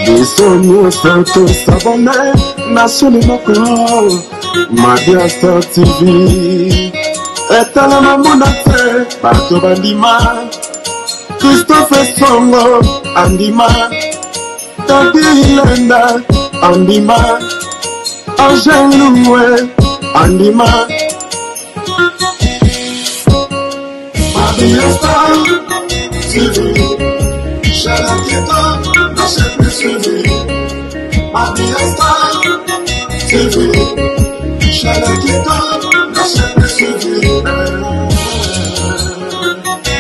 Bisogno santo sabone nascere moko Madia Star TV etala na monate bato bandima Christophe Songo andima Tati Lenda andima Angel Loué andima Madia Star TV Chalakita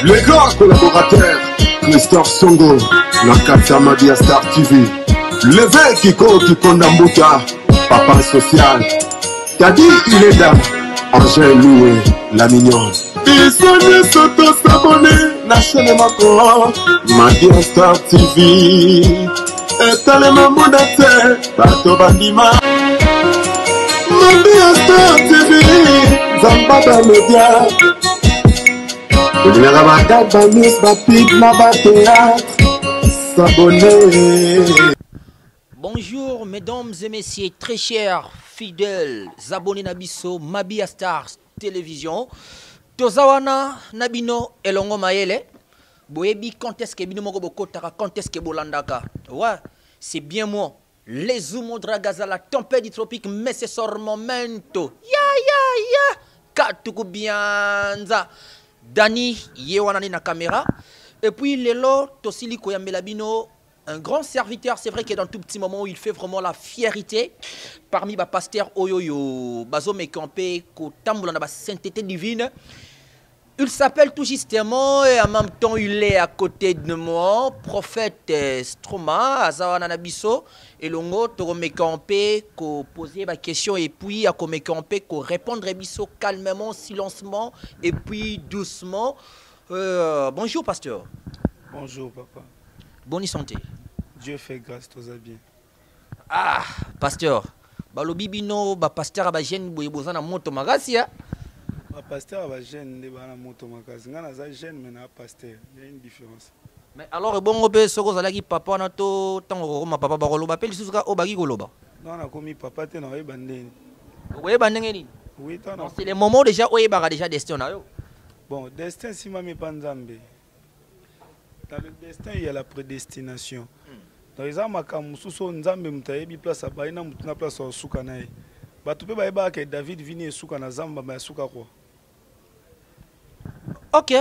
le grand collaborateur Christophe Songo Nakatia Madia Star TV le Kiko Kikondambuta papa social Tadi Ileda Angel Loué la mignonne Bisogno soto s'abonner na chaîne mako Madia Star TV etale mamuda te bato bandima Madia Star TV Zambada Media Eliaga Badaba Miss Bapik Naba Théâtre S'abonner. Bonjour mesdames et messieurs très chers fidèles abonnés Nabiso Madia Star Télévision Tozawana Nabino Elongo Mayele Boyebi quand est-ce que bino moko bokotaka quand est-ce que bolandaka ouais c'est bien moi les Zumo Dragaza la tempête du tropique mais c'est sur momento ya katuku bianza Dani yewanani na caméra et puis lelo tosili koyambela bino un grand serviteur, c'est vrai que dans tout petit moment où il fait vraiment la fierté parmi les pasteurs Oyoyo, Bazo Mekampe, Kotamboula na sainteté divine. Il s'appelle tout justement et en même temps il est à côté de moi, prophète Stroma, Azawana Nabiso, et l'ongo Toro Mekampe, ko poser ma question et puis à Mekampe, ko répondre biso calmement, silencement et puis doucement. Bonjour pasteur. Bonjour papa. Bonne santé. Dieu fait grâce, tout va bien. Ah, pasteur. Balobi bino ba pasteur ba jeune boye bozana moto magasi ya. Ba pasteur ba jeune ne bana moto magasi. Ngana za jeune mais na pasteur, il y a une différence. Mais alors bongo pe soko zalaki papa na to tango ma papa ba koloba pe lisuka o bagi koloba. Non na komi papa te na oyeba ndeni. Oyeba ndenge ni? Oui, toi non. C'est le moment déjà oyeba déjà destin na yo. Bon, destin si mami panzambe. Dans le destin, il y a la prédestination. Dans les armes, quand Moussou Nzambe mutayebi place à Baïna, mutuna place au Soukanaï. Batupe baïba que David vini Soukana Zamba, mais Souka quoi. Ok.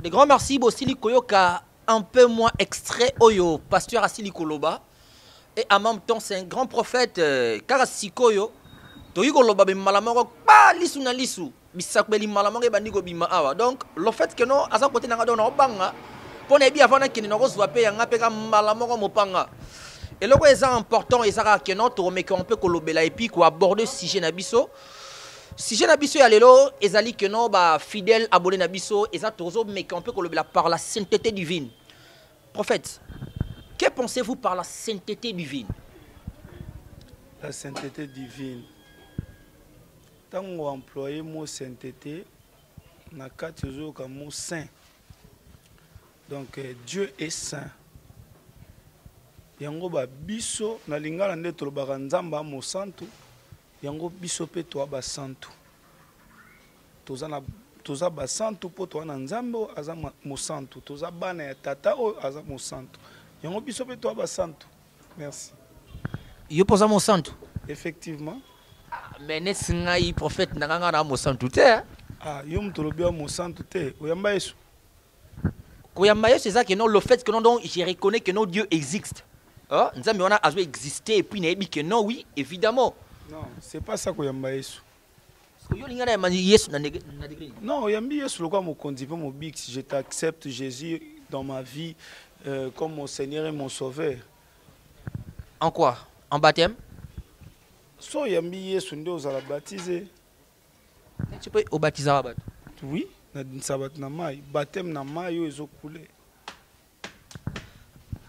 De grands merci, Bossili Koyoka, un peu moins extrait Oyo, pasteur Asili Koloba. Et en même temps, c'est un grand prophète, Karasikoyo. Toyi Koloba, ben malamoro, pas lisu na lisu. Bisakbeli malamoro, bandiko bima awa. Donc, le fait que non, à sa côté, n'a pas banga. Et le est important et ça que notre mais qu'on peut kolobela et puis qu'on aborder sujet nabiso ya lelo ezali que non ba fidèle abonné nabiso et ça tozo mais qu'on peut kolobela par la sainteté divine. Prophète, que pensez-vous par la sainteté divine? La sainteté divine. Tant on emploie mot sainteté, na quatre jours comme mot saint. Donc Dieu est saint. Yango ba biso na lingala nde tolobaka nzamba mo santu. Yango biso pe to ba santu. Toza ba santu po to na nzambo aza mo santu. Toza bana ya tata o aza mo santu. Yango biso pe to ba santu. Merci. Yo posa mo santu. Effectivement. Mais n'est-ce ngai prophète nanga na mo santu te? Ah, yo mtolobia mo santu te. Oyamba Yesu. C'est ça que non, le fait que non, donc je reconnais que non, Dieu existe. Hein? Nous avons existé et puis nous que non, oui, évidemment. Non, c'est pas ça que yamba Yesu. Non, yamba Yesu le quoi mon conduit mon bix, je t'accepte Jésus dans ma vie comme mon Seigneur et mon Sauveur. En quoi? En baptême? So yamba Yesu nde ozala baptisé. Tu peux au baptiser à baptême? Oui. Na sabat na mai baptême na mai yo ezo couler.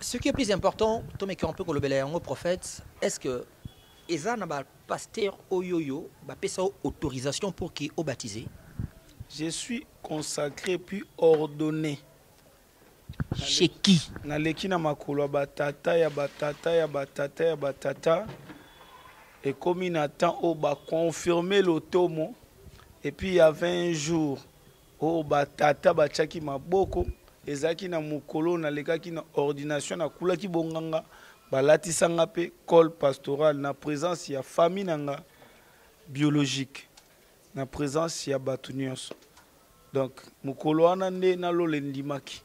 Ce qui est plus important, Tom et un peu le prophète, est-ce que Eza n'a pas pasteur Oyoyo, ba pesa autorisation pour qu'il soit baptisé? Je suis consacré puis ordonné. Chez qui? Naleki na makolo batata ya batata ya batata ya batata. Et comme il attend, on va confirmer l'automo. Et puis il y avait un jour, au batata bachaki maboko, ezaki na mukolo na lekaki na ordination na kulaki bonganga, balati sangape col pastoral na présence ya famille nanga biologique, na présence ya batunios. Donc mukolo anande na lo lendimaki.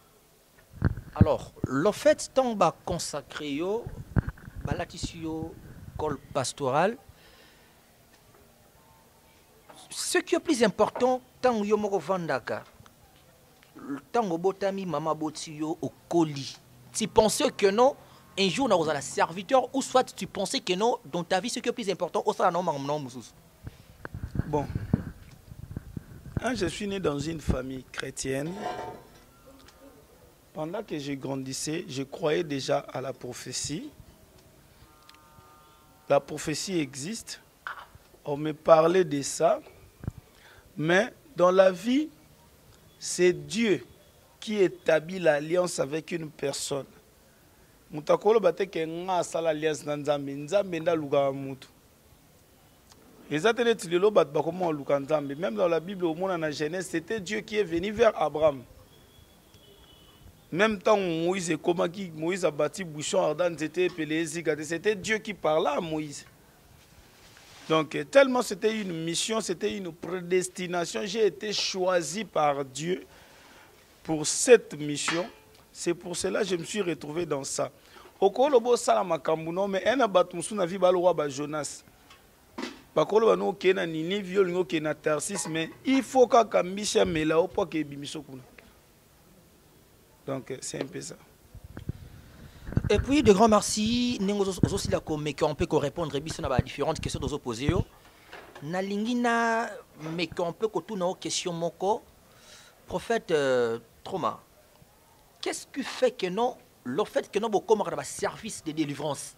Alors, le fait tant ba consacré yo, balati yo col pastoral. Ce qui est plus important, tant que vous vendaka, tant que botami mama botiyo au colis. Tu pensais que non, un jour nous allons serviteur, ou soit tu pensais que non, dans ta vie, ce qui est plus important, au ça non Bon, quand je suis né dans une famille chrétienne, pendant que je grandissais, je croyais déjà à la prophétie. La prophétie existe, on me parlait de ça, mais dans la vie, c'est Dieu qui établit l'alliance avec une personne. Mutakolo bate ke nga sala alliance na Nzambe, Nzambe nda luka mutu. Ezatele tilelo bat ba comment luka Nzambe. Même dans la Bible au monde en Genèse, c'était Dieu qui est venu vers Abraham. Même temps Moïse et Komaki, Moïse a bâti bouchon ardent, c'était Dieu qui parlait à Moïse. Donc tellement c'était une mission, c'était une prédestination, j'ai été choisi par Dieu pour cette mission. C'est pour cela que je me suis retrouvé dans ça. Okolobo salama kambuno mais un abatumsu na vi balowa ba Jonas. Bakolo bano kena nini viol ngo kena Tarsis mais il faut ka kambisha mela opo ke bimiso kuna. Donc c'est un peu ça. Et puis de grand merci, nous aussi la comme qu'on peut répondre à différentes questions aux opposés. Na lingina mais qu'on peut que tout nos questions moko prophète Trauma. Qu'est-ce qui fait que non le fait que nous avons un service de délivrance?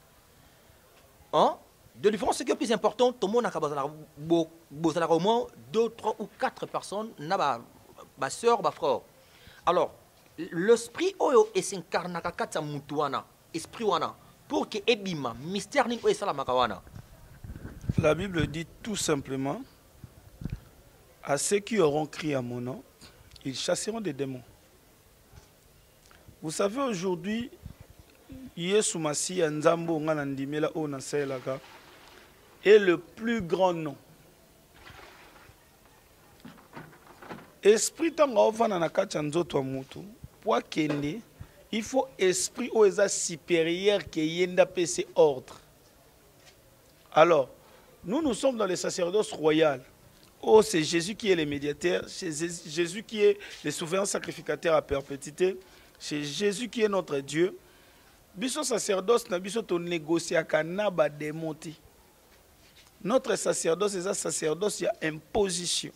Hein? Délivrance, ce qui est plus important, tout le monde a au moins 2, 3 ou 4 personnes, ma soeur, ma frère. Alors, l'esprit oyo s'incarne kata mutuana, esprit wana, pour que ebima, mystère ni oyo salamakawana. La Bible dit tout simplement, à ceux qui auront crié à mon nom, ils chasseront des démons. Vous savez, aujourd'hui, Yesu Masi Nzambo Nganandimela Onaselaka est le plus grand nom. Esprit Tangaovana Nakacha Nzoto Mutu, pour kende, il faut esprit oeza supérieur qui yenda PC ordre. Alors, nous sommes dans le sacerdoce royal. Oh, c'est Jésus qui est le médiateur, c'est Jésus qui est le souverain sacrificateur à perpétuité. C'est Jésus qui est notre Dieu. Biso sacerdoce na biso to négocier kana ba démonter. Notre sacerdoce est un sacerdoce, il y a imposition.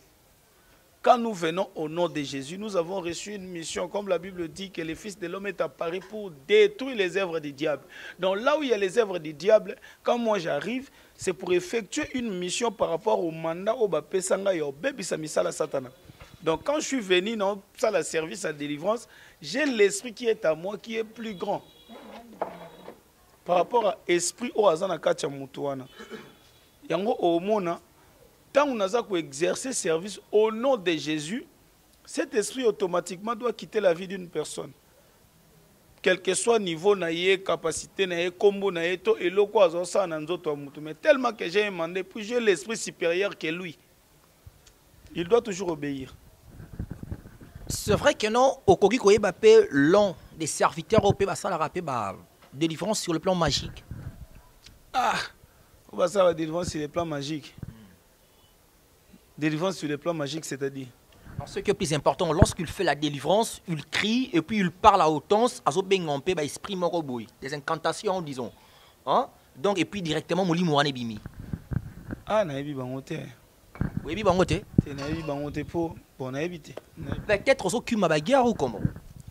Quand nous venons au nom de Jésus, nous avons reçu une mission, comme la Bible dit, que le Fils de l'homme est apparu pour détruire les œuvres du diable. Donc là où il y a les œuvres du diable, quand moi j'arrive, c'est pour effectuer une mission par rapport au mandat au bapesanga yo bebisa misala satana. Donc quand je suis venu dans le service à délivrance, j'ai l'esprit qui est à moi qui est plus grand. Par rapport à l'esprit au Azana Kacha Mutuana. Yango Omona, tant on a exercer service au nom de Jésus, cet esprit automatiquement doit quitter la vie d'une personne. Quel que soit niveau naïe, capacité naïe, combo naïe, to et le quoi ça nanzoto mutu. Mais tellement que j'ai demandé, puis j'ai l'esprit supérieur que lui. Il doit toujours obéir. C'est vrai que non, au Kogi Koyebapé, l'un des serviteurs au Péba Salarapé, délivrance sur le plan magique. Ah, on va savoir délivrance sur le plan magique. Délivrance sur le plan magique, c'est-à-dire. Ce qui est plus important, lorsqu'il fait la délivrance, il crie et puis il parle à hautance, à Zobengompe, esprit moroboui, des incantations, disons. Hein? Donc, et puis directement, Mouli Mouane Bimi. Ah, naïbi bangote. Oui, bangote. C'est naïbi bangote pour bon naïbité. Peut-être aux occupes ma bagarre ou comment?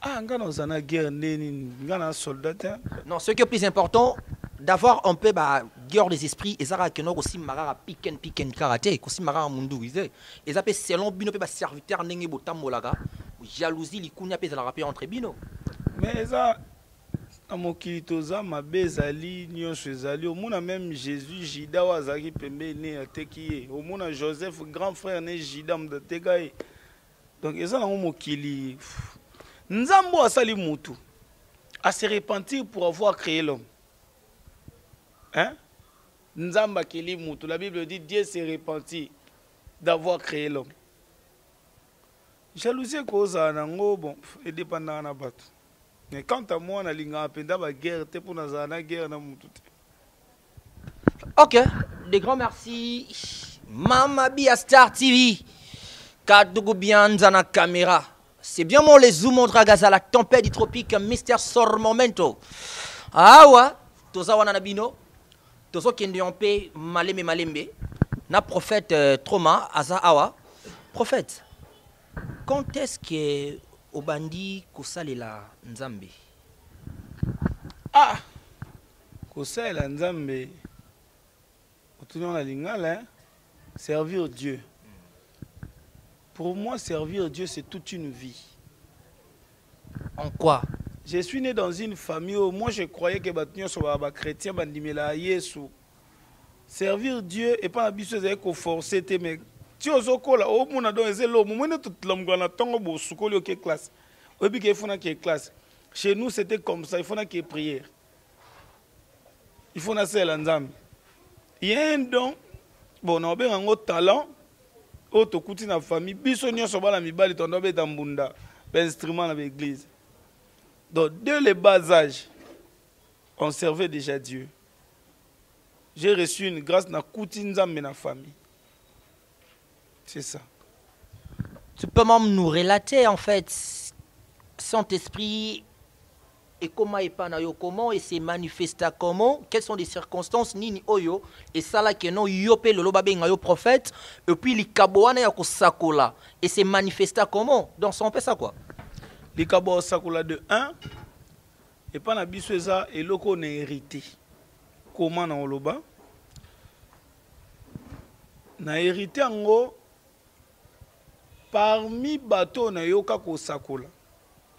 Ah, nga na zana guerre neni, nga na soldat. Non, ce qui est plus important, d'avoir un peu bah, guerre des esprits, et ça que nous aussi marara piken karaté, aussi marara munduize, et ça peut selon bino peut serviteur n'engue botamolaga, jalousie likunya peut la rappeler entre bino. Mais ça, à mon kilitoza, ma bezali, nyonso ezali, au monde même Jésus, Jida wazaki pembe ne atekiye, au monde Joseph, grand frère ne Jida mdatekaye. Donc, ça na mon kili. Nzambo asali mutu, à se repentir pour avoir créé l'homme. Hein? Nzamba kili mutu, la Bible dit Dieu s'est repenti d'avoir créé l'homme. Jalousie cause nango bon, et dépendant na bato. Mais quant à moi, na linga penda ba guerre te pour na guerre na mutu. Ok, des grands merci. Mama Bia Star TV. Kadougou bien dans la caméra. C'est bien mon les zoom montre à la tempête du tropique Mr. Sormomento. Ah ouais, toza wana nabino. Tozo kende on pe malembe. Na prophète Troma aza awa. Prophète. Quand est-ce que obandi kosalela nzambe? Ah, kosalela nzambe. Otunon la lingala, servir Dieu. Pour moi, servir Dieu, c'est toute une vie. En quoi? Je suis né dans une famille où moi je croyais que les chrétiens Yesu. Servir Dieu et pas habitué à forcer. Mais tu as au monde dans les éloges, moi tout l'homme dans la tombe au soukoli qui classe. Au but qu'il faut qu'il classe. Chez nous c'était comme ça, il faut qu'il y ait prière. Il faut qu'il y ait l'ensemble. Il y a un don, bon, on a un talent. Auto kuti na famille biso nyonso bala mibali tondo beta mbunda instrument dans l'église. Donc dès le bas âge on servait déjà Dieu. J'ai reçu une grâce na kuti nzambe na famille. C'est ça. Tu peux même nous relater en fait Saint-Esprit et comment il panayo comment et s'est manifesté comment, quelles sont les circonstances nini oyo et ça là que non yopé le loba benga yo prophète et puis li kaboana ya ko sakola et s'est manifesté comment donc ça on fait ça quoi li kabo sakola de 1 et pas na biso ça et loko na hérité comment na loba na hérité ngo parmi bateau na yoka ko sakola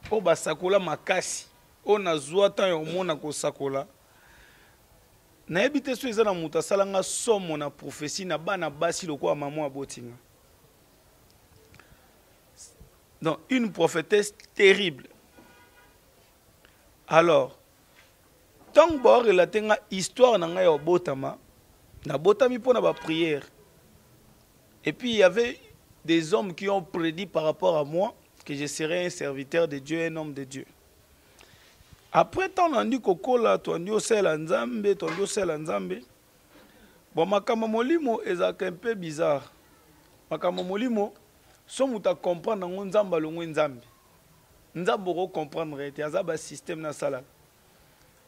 o ba sakola makasi on a zouata et on mona ko sakola na ebite so ezana muta salanga somo na prophétie na bana basi loko maman abotinga. Donc une prophétesse terrible. Alors tant que relater nga histoire na nga ya botama na botami pona ba prière. Et puis il y avait des hommes qui ont prédit par rapport à moi que je serais un serviteur de Dieu, un homme de Dieu. Après tant on dit kokola to ndio sela nzambe to ndio sela nzambe bon makama molimo ezaka un peu bizarre makama molimo so muta comprendre ngo nzamba longo nzambe nzambo ko comprendre te azaba système na sala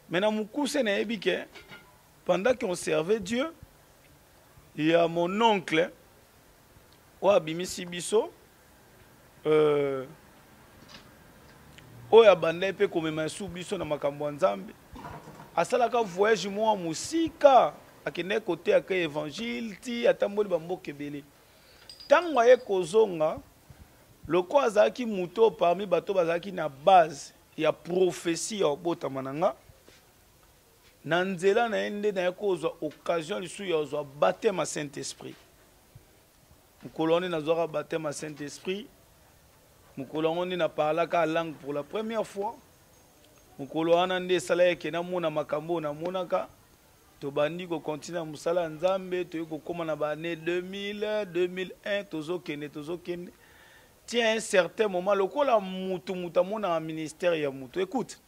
mais na mukuse na ebike pendant qu'on servait Dieu il y a mon oncle wa bimisi biso oya banda pe komema su biso na makambo nzambe asalaka voyage mo musika akene côté aka évangile ti atamboli bamboke belé tango aye kozonga loko azaki muto parmi bato bazaki na base ya prophétie ya botama nanga na nzela na ende na kozwa occasion lisu ya kozwa baptême à Saint-Esprit mukoloni na zwa baptême à Saint-Esprit. Mukolongo na parlaka langue pour la première fois. Mukolona nde sala ke na mona makambo na monaka. To bandi ko continue musala nzambe to ko koma na ba année 2000 2001 tozo kene. Tiens un certain moment lokola mutu mona ministère ya mutu. Écoute.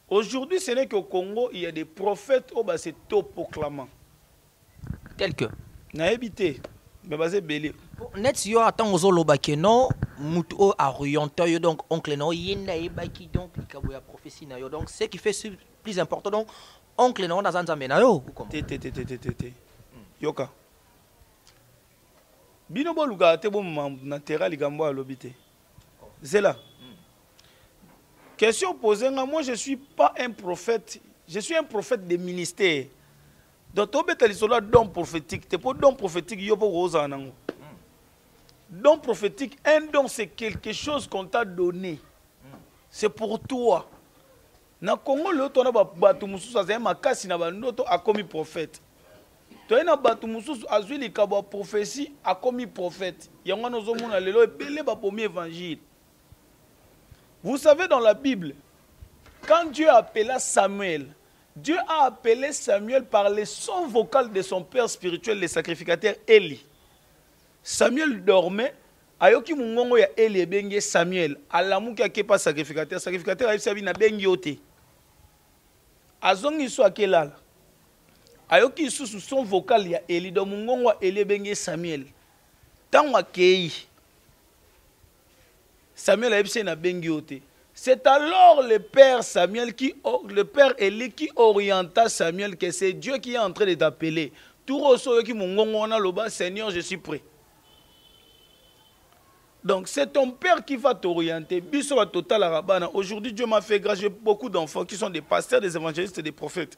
Aujourd'hui ce n'est qu'au Congo il y a des prophètes au bas c'est top proclamant. Tel que na habité mais basé belé. Net yo attend aux olobake non mutu o orienté yo donc oncle non yenda ebaki donc likabo ya prophétie na yo donc ce qui fait plus important donc oncle non na nzambe na yo comment yoka bino boluka te bo na terra likambo alobité zela Question posée, moi je ne suis pas un prophète, je suis un prophète de ministère. Donc, tu as don prophétique, tu pas don prophétique, il y a pas de don prophétique, un don c'est quelque chose qu'on t'a donné. C'est pour toi. Na Congo, l'autre, on a battu Moussous, c'est un makasi, a commis prophète. Tu as battu Moussous, a joué les prophétie, a commis prophète. Il y a un autre monde, il y a un premier évangile. Vous savez, dans la Bible, quand Dieu appela Samuel, Dieu a appelé Samuel par le son vocal de son père spirituel, le sacrificateur Eli. Samuel dormait, ayoki mungongo ya Eli ebenge Samuel, alamuki akepa sacrificateur, sacrificateur ayebi sabi na bengi yote. Azongi so akelala. Ayoki sous son vocal ya Eli, do mungongo ya Eli ebenge Samuel. Tango akei. Samuel a été na bengi yote. C'est alors le père Samuel le père Élie qui orienta Samuel que c'est Dieu qui est en train de t'appeler. Tout reçoit qui mongongo na loba Seigneur, je suis prêt. Donc c'est ton père qui va t'orienter. Biso va total arabana. Aujourd'hui Dieu m'a fait grâce, j'ai beaucoup d'enfants qui sont des pasteurs, des évangélistes et des prophètes.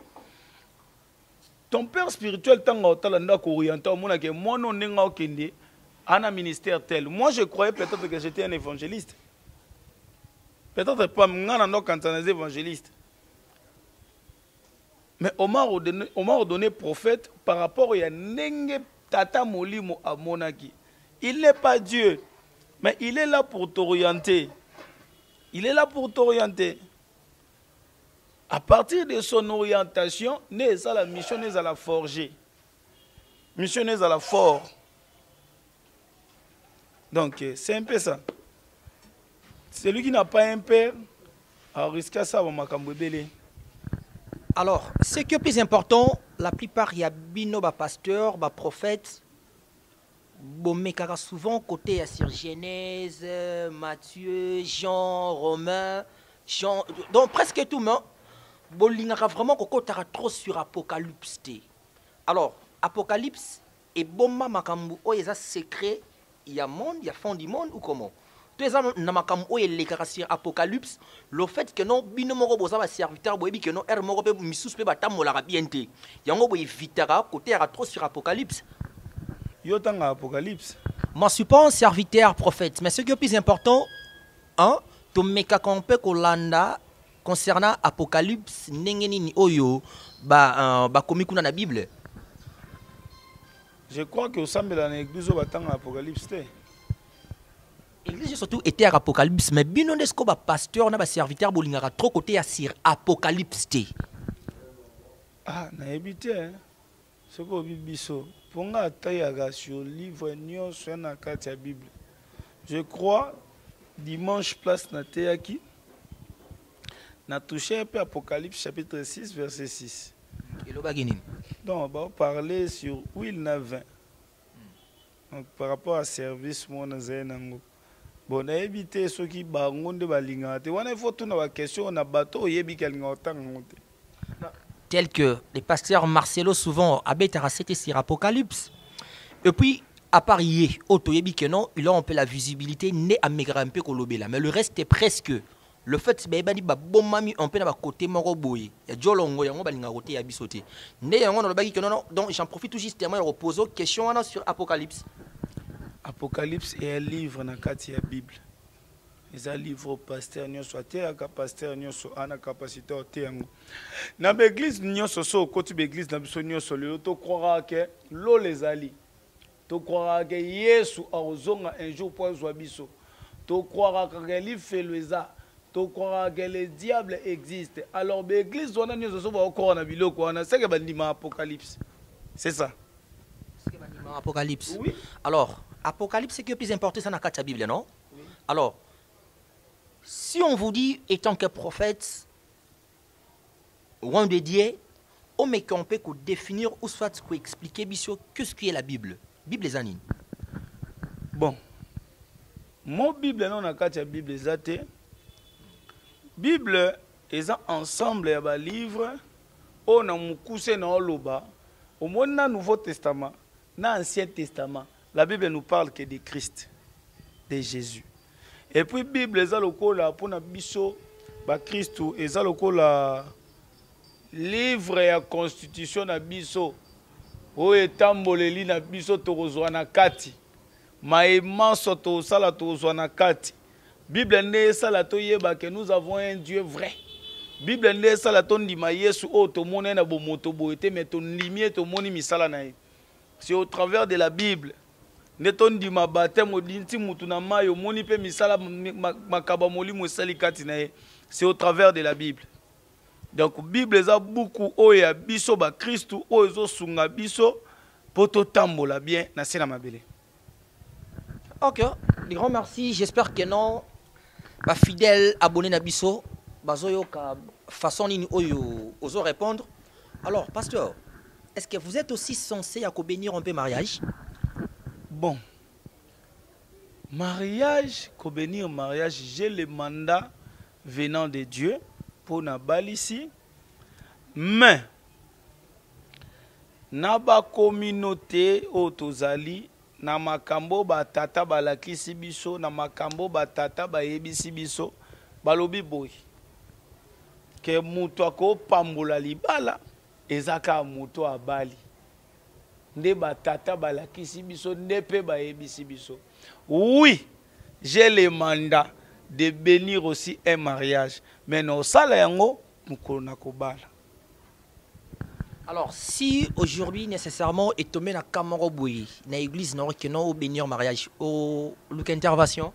Ton père spirituel tanga otalanda ko orienter mona ke mono nenga okende. Un ministère tel. Moi, je croyais peut-être que j'étais un évangéliste. Peut-être pas, quand on est évangéliste. Mais on m'a ordonné prophète par rapport à Nenge Tata Molimo à Monaki. Il n'est pas Dieu, mais il est là pour t'orienter. Il est là pour t'orienter. À partir de son orientation, n'est à la mission, n'est à la forger. Mission n'est à la forge. Donc, c'est un peu ça. Celui qui n'a pas un père a risqué ça au Makambouébélé. Alors, ce qui est plus important, la plupart, il y a bino, pasteur, prophète, bomekara souvent côté sur Genèse, Matthieu, Jean, Romain, Jean, donc presque tout le monde, bolingara vraiment qu'on trop sur Apocalypse. Alors, Apocalypse et bomma makambu, oh, il y a secret. Il y a monde, il y a fond du monde ou comment? Tout ça, sur Apocalypse, le fait que non, binomoro boza va serviteur, boebi que non, ermoro pe misus pe batamola rabiente. Yango boy vitara côté à trop sur Apocalypse. Yotanga Apocalypse. Moi, je suis pas un serviteur prophète, mais ce qui est plus important, hein, to meka kompe kolanda concernant Apocalypse, nengeni ni oyo, ba komikuna na Bible. Je crois que au sein de l'église, on attend l'Apocalypse. L'église surtout était à Apocalypse, mais bien on est que pasteur, na serviteur, bolingara trop côté à sur Apocalypse. Ah, na habité hein. Ce que bibiso, ponga tayaga sur livre nyo sur na carte la Bible. Je crois dimanche place na teyaki. Na touché un peu Apocalypse chapitre 6 verset 6. Donc, on va parler sur Will Navin. Donc, par rapport à service, mon Zenango. Bon, on a évité ceux qui bangonent de balingate. On a fait toute une question, on a bateau, il y a des tel que les pasteurs Marcelo souvent habitent à c'était sur Apocalypse. Et puis, à part hier, il a un peu la visibilité, né à Megrampe Kolobela. Mais le reste est presque. Le fait que bani ba bomami on peut na côté moko boye ya jolongo yango balinga côté ya bisoté né yango na baki que non donc j'en profite tout justement de reposer question sur Apocalypse. Apocalypse est un livre na kati ya Bible. Les livres pasteur nyonso te aka pasteur nyonso ana capacité o te yango. Na l'église nyonso so côté l'église na biso nyonso le to croira que lo les ali. To croira que Yesu azonga un jour pour zwa biso. To croira que livre fait leza. Tu crois que le diable existe. Alors, l'église, on a dit que c'est Apocalypse. C'est ça. Apocalypse. Oui. Alors, Apocalypse, c'est que le plus important, c'est dans la Bible, non? Oui. Alors, si on vous dit, étant que prophète, ou un de Dieu, on met qu'on peut définir ou soit expliquer qu'est-ce qu'est la Bible. Bible les anines. Bon. Mon Bible, non, la Bible, c'est Bible est un ensemble de livres on a mukuse na oloba au monde Nouveau Testament na Ancien Testament la Bible nous parle que de Christ de Jésus et puis Bible est le kola pour na biso Christou eza lokola livre ya constitution na biso oyo etamboleli na biso tokozwa na kati maemanso tosala tozwa na kati. Bible nde esala toyeba que nous avons un Dieu vrai. Bible nde esala tondima Yesu oyo tomoni na bomoto boye te mais tondimi tomoni misala na ye. C'est au travers de la Bible nde tondima baptême odinti mutu na mai omoni mpe misala makaba molimo esali kati na ye. C'est au travers de la Bible. Donc Bible eza beaucoup oyo ya biso ba Christu oyo ezosunga biso poto tambola bien na se na mabele. Ok, des grands merci. J'espère que non, bah fidèle abonné na biso, bazoyo ka façon ni oyo ozo répondre. Alors, pasteur, est-ce que vous êtes aussi censé à bénir un peu mariage? Bon, mariage, ko bénir mariage, j'ai le mandat venant de Dieu pour nabal ici, mais naba communauté otozali na makambo batata balakisi biso na makambo batata bayebisi biso balobi boy ke mutu akopambola libala ezaka mutu abali nde batata balakisi biso nde pe bayebisi biso. Oui, j'ai le mandat de bénir aussi un mariage, mais non sala yango mukolo na kobala. Alors, si aujourd'hui nécessairement est tombé na Kamaro Boui, na église non que non au bénir mariage, au look intervention.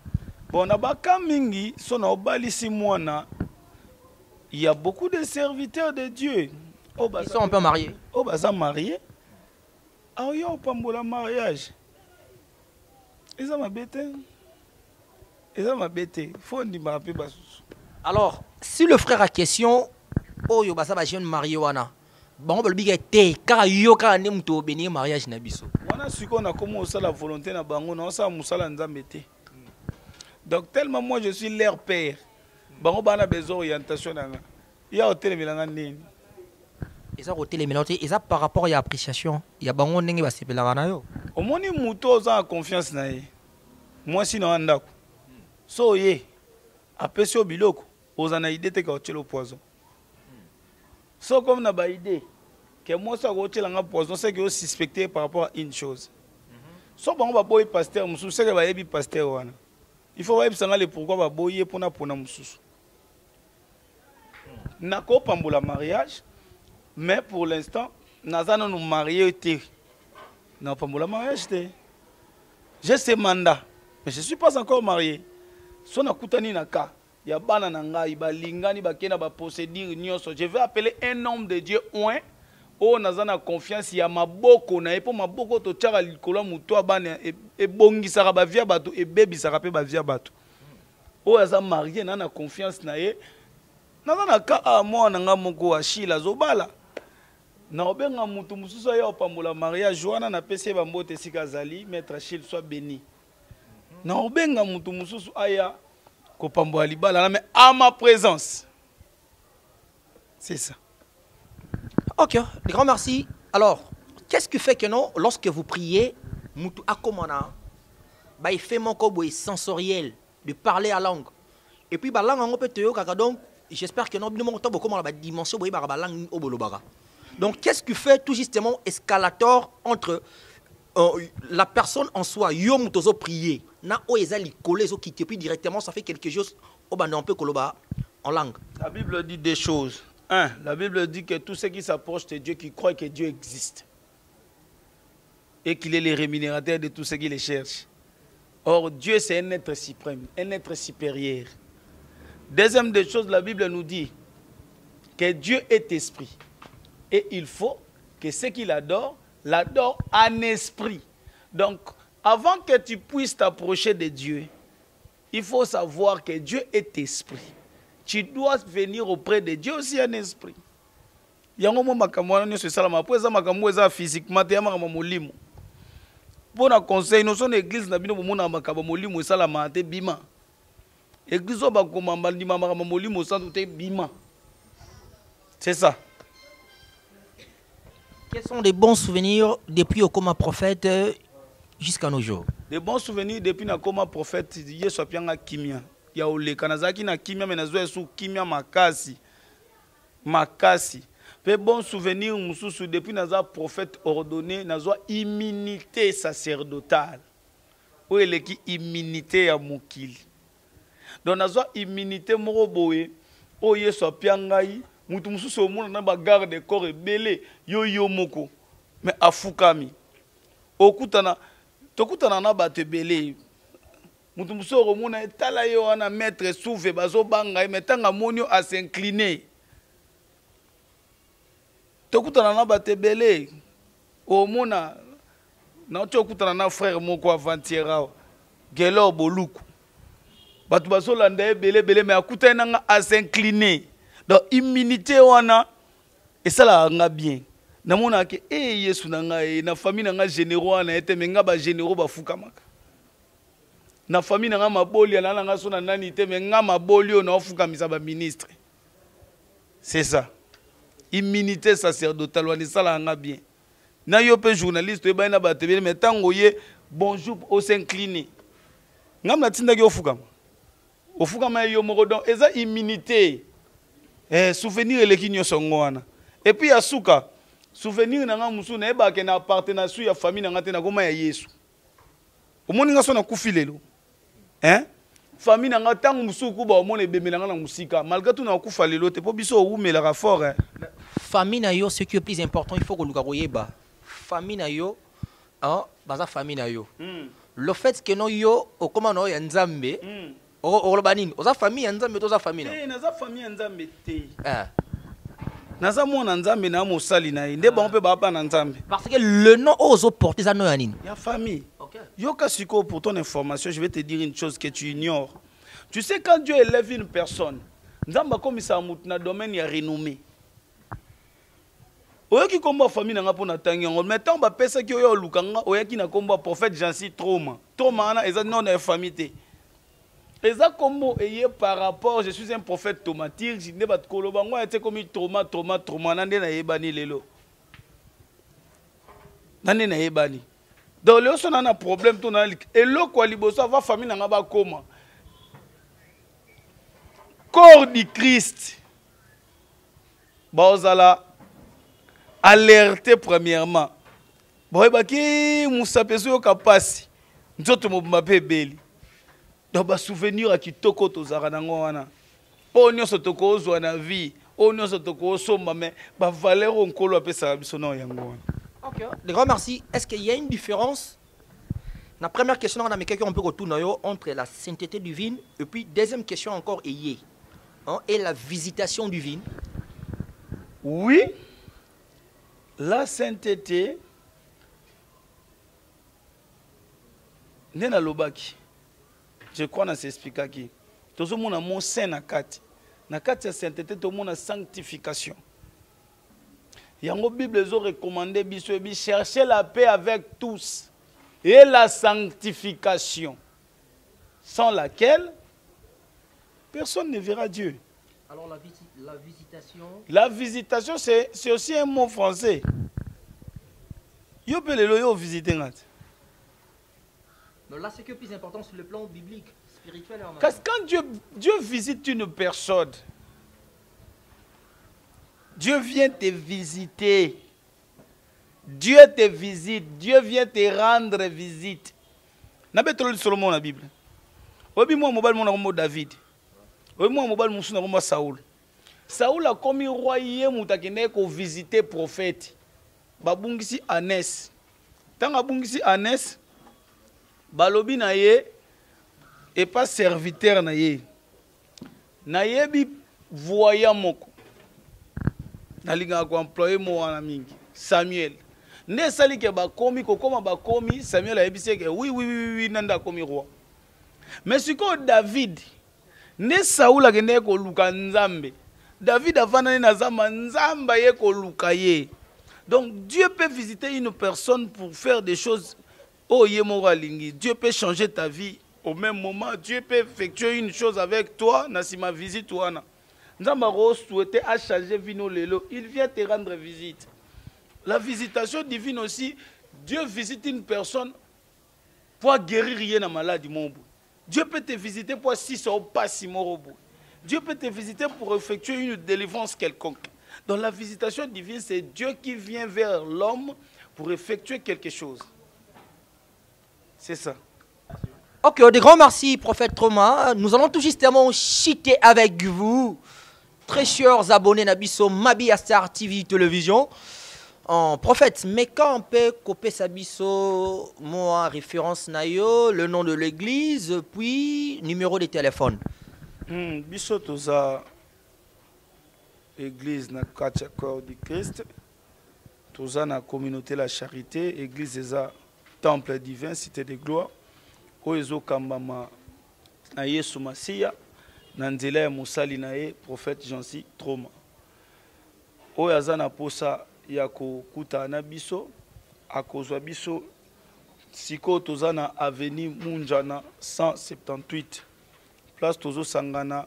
Bon, na baka mingi, son obali si mwana, il y a beaucoup de serviteurs de Dieu. Ils sont un peu mariés. Oh, baza mariés. Ah, yo pambola mariage. Ils ont ma bête. Ils ont ma bête. Faut ni ma peu. Alors, si le frère a question, oh yo basa ba jeune marié wana. Bon, on peut te car yo ka ne muto bénir mariage na biso. Wana siko na komo osala volonté na bango na osala musala nzambe te. Donc tellement moi je suis leur père. Bango bana besoin orientation nanga. Ya hotel milanga nini. Eza hotel milanga te, eza par rapport à appréciation. Ya bango ndenge ba sepela na yo. Omoni muto za confiance na ye. Moi si na ndako. So ye apesi o biloko ozana idée te ka otelo poison. So comme na ba idée que moi ça otelo nga poison c'est que o suspecté par rapport à une chose. So bango ba boy pasteur musu c'est que ba yebi pasteur wana. Il faut voir le pourquoi ba boyer pour na mususu. Na ko pambola mariage mais pour l'instant nazana nous marier té. Na pambola mariage té. J'ai ce mandat mais je suis pas encore marié. So na kutani na ka ya bana na ngai ba lingani ba kena ba posséder nyonso. Je vais appeler un homme de Dieu oin o nazana confiance ya maboko na epo maboko to tchaka likolo muto abana e bongisaka ba via bato e bebisaka pe ba via bato. O aza marié na confiance na ye. Nazana ka a mo na nga moko ashila zobala. Na obenga mutu mususu ya opambola mariage wana na pese ba mbote sika zali maître Achille soit béni. Na obenga mutu mususu aya ko pambola libala mais à ma présence. C'est ça. Ok, de grand merci. Alors, qu'est-ce qui fait que non, lorsque vous priez, mutu akomana, bah il fait mon kobo sensoriel de parler à langue. Et puis bah langue on peut te yoka donc j'espère que non nous montons beaucoup la dimension boy bah langue obolobara. Donc qu'est-ce qui fait tout justement escalator entre la personne en soi yo mutozo prier na o ezali collé zo quitter puis directement ça fait quelque chose au bande on peut koloba en langue. La Bible dit des choses. Un, la Bible dit que tous ceux qui s'approchent de Dieu, qui croient que Dieu existe et qu'il est le rémunérateur de tous ceux qui le cherchent. Or, Dieu, c'est un être suprême, un être supérieur. Deuxième des choses, la Bible nous dit que Dieu est esprit. Et il faut que ceux qui l'adorent, l'adorent en esprit. Donc, avant que tu puisses t'approcher de Dieu, il faut savoir que Dieu est esprit. Tu dois venir auprès de Dieu aussi en esprit. Il y a un moment où c'est ça, mais physiquement, tu as molimo. Pour un conseil, nous sommes l'église, nous avons molimo et ça la mate bima. L'église au bakomamba ni mama molimo sans doute bima. C'est ça. Quels sont les bons souvenirs depuis au coma prophète jusqu'à nos jours? Des bons souvenirs depuis le coma prophète, Yesu apianga kimia. ya oleka nazaki na kimia me nazwa esu kimia makasi makasi pe bon souvenir mususu depuis naza prophète ordonné nazwa immunité sacerdotale o eleki immunité ya mokili donc nazwa immunité moko boye o yeso apia ngai mutu mususu omona na bagarde corps ebele yo moko me afukami okutana tokutana na bato ebele mutu mususu omona etala yo wana maître souve bazobanga me tanga monio a s'incliner tokutana na bato ebele omona na okutana na frère moko avant-hier gelo boluku bato bazolanda ebele me akutana nga a s'incliner donc immunité wana esala nga bien namona ke yesu na nga na famille na nga généraux wana ete me nga ba généraux bafukamaka na famille na nga maboli na nga so na nani te me nga maboli na ofukamisa ba ministre c'est ça immunité sacerdotale wana esala nga bien na yo pe journaliste eba na bato ebele me tango ye bonjour au s'incliner nga mnatindaki ofukama yo moko donc eza immunité souvenir eleki nyonso ngo wana et puis ya suka souvenir na nga musu na ebake na appartenance ya famille na nga te na koma ya Yesu omoni nga so na kufi lelo famille na nga tango musu kuba omona ebemela nga na musika malgré tout na kufa lelo te po biso oumelaka fort famille na yo ce qui est plus important il faut que luka koyeba famille na yo baza famille na yo le fait que no yo okoma no ya nzambe oloba nini oza famille ya nzambe to oza famille na naza famille ya nzambe te naza mwana nzambe na mosali na ye nde bango mpe bapa na nzambe parce que le nom ozo porter ça no ya nini ya famille yoka siko pour ton information je vais te dire une chose que tu ignores tu sais quand Dieu élève une personne nzambe akomisa mutu na domaine ya renommée oyoki komba famille nanga pona tangi yango mais tant bapesaki oyo olukanga oyaki na komba prophète Jansi Troma wana eza non na famille te eza kombo eye par rapport je suis un prophète tomatique je ne bat koloba ngo ete komi trauma nande na yebani lelo nande na yebani donc le so na problème to na eloko a liboso va famille nanga ba koma corps du Christ baozala alerter premièrement boy baki musapeso yo kapasi nzoto mobimba pe beli donc ba souvenir a kitoko tozaka nango wana o nyonso tokozwa na vie o nyonso tokozomba mais ba valeur onkolo apesa biso na yango wana. OK, de grand merci. Est-ce qu'il y a une différence? La première question on a mis quelqu'un un peu retourner entre la sainteté divine et puis deuxième question encore et la visitation divine. Oui. La sainteté nena lobaki. Je crois dans s'expliquer. Tout le monde a mon saint na kati ya sainteté tout le monde a sanctification. Yango Bible les ont recommandé biso chercher la paix avec tous et la sanctification sans laquelle personne ne verra Dieu. Alors la visitation. La visitation c'est aussi un mot français. Yo pe lelo yo visiter ngat. Mais là, c'est que plus important sur le plan biblique, spirituel. Parce que quand Dieu visite une personne, Dieu vient te visiter. Dieu te visite. Dieu vient te rendre visite. N'a pas trop Solomon la Bible. Obi moi mobile mon David. Obi moi mobile mon Saoul. Saoul a commis roi yé mutakene ko visiter prophète. Babungisi Anès. Tant abungisi Anès balobi na ye et pas serviteur na ye. Na ye bi voyant moko. Nalinga ko employer mo wana mingi. Samuel. Ne sali ke ba komi ko koma ba komi Samuel a yebise ke oui nanda komi roi. Mais siko David ne Saoul a kende ko luka nzambe. David avana na zamba nzamba ye ko luka ye. Donc Dieu peut visiter une personne pour faire des choses. Oh, Dieu peut changer ta vie au même moment. Dieu peut effectuer une chose avec toi. Nasima visite toi. Nzambaro souhaité à changer vino lelo. Il vient te rendre visite. La visitation divine aussi. Dieu visite une personne pour guérir rien à maladie mon bout. Dieu peut te visiter pour si ça passe Morobo. Dieu peut te visiter pour effectuer une délivrance quelconque. Dans la visitation divine, c'est Dieu qui vient vers l'homme pour effectuer quelque chose. C'est ça. Ok, de grands merci, prophète Troma. Nous allons tout justement chiter avec vous, très chers abonnés Nabiso Mabi Astar TV Télévision. Prophète, mais quand on peut couper sa biso, moi, référence nayo, le nom de l'église, puis numéro de téléphone. Biso toza église na Katia Corps du Christ. Toza na communauté la charité, église eza temple divin, cité de gloire. Oezo kambama na Yesu Masiya, na nzela ya musali na ye, prophète Jansi Troma. Oyo aza na posa ya kokuta na biso, akozwa biso siko toza na avenue Munjana 178. Place tozo sangana,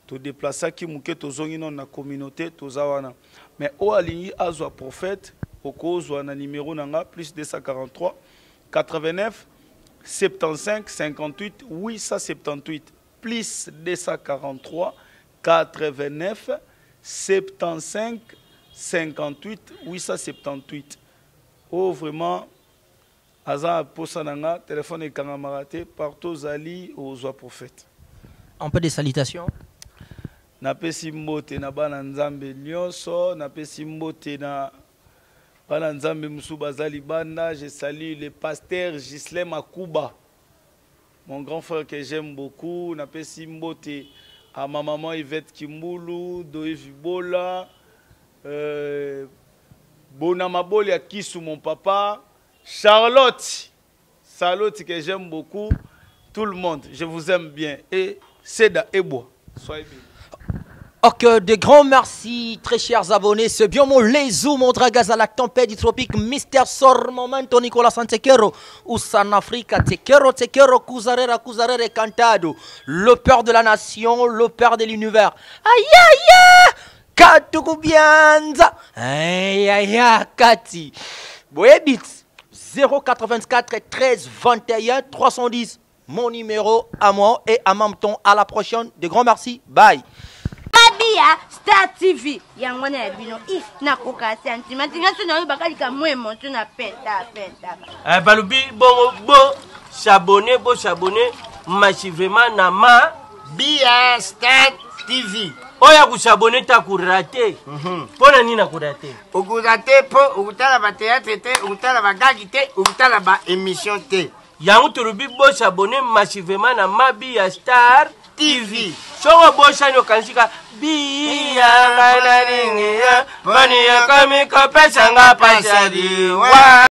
to déplaçaki muke tozongi non na communauté toza wana. Mais o alingi azwa prophète, okozwa na numéro nanga plus 243 89 75 58 878 plus 243 89 75 58 878. Oh vraiment aza posananga téléphone et kangamaraté partout zali aux prophètes. Un peu de salutations. Napesi mbote na bana nzambe nyonso, napesi mbote na bana nzambe musu bazali banda. Je salue le pasteur Gislem Akuba, mon grand frère que j'aime beaucoup. Napesi mbote à ma maman Yvette Kimbulu, Doe Vibola, Bonamaboli à Kisu, mon papa, Charlotte que j'aime beaucoup, tout le monde, je vous aime bien. Et Seda Ebois, soyez bien. Ok, de grands merci, très chers abonnés. C'est bien mon Lézou, mon dragaz à la tempête du tropique, Mister Sor, Momento Nicolas Santekero, Usan Africa, Tekero, Kuzarera, Cantado, le père de la nation, le père de l'univers. Aïe aïe, Katukubianza, aïe aïe, Kati. Boyebit, 084 13 21 310, mon numéro à moi et à Mamton. À la prochaine, de grands merci, bye. Mabia Star TV yango na bino na koka sentiment nyonso na yo bakali ka mo emotion na penta balubi bo s'abonner massivement na Mabia Star TV. Oya kusabone ta kurate. Pona nina kurate. Okurate po ukutala ba théâtre te, ukutala ba gagi te, ukutala ba émission te. Yango turubi bo s'abonner massivement na Mabia Star TV. Songo bo shano kansika biya ngana ringi ya mani ya kami kopesa nga pasadi wa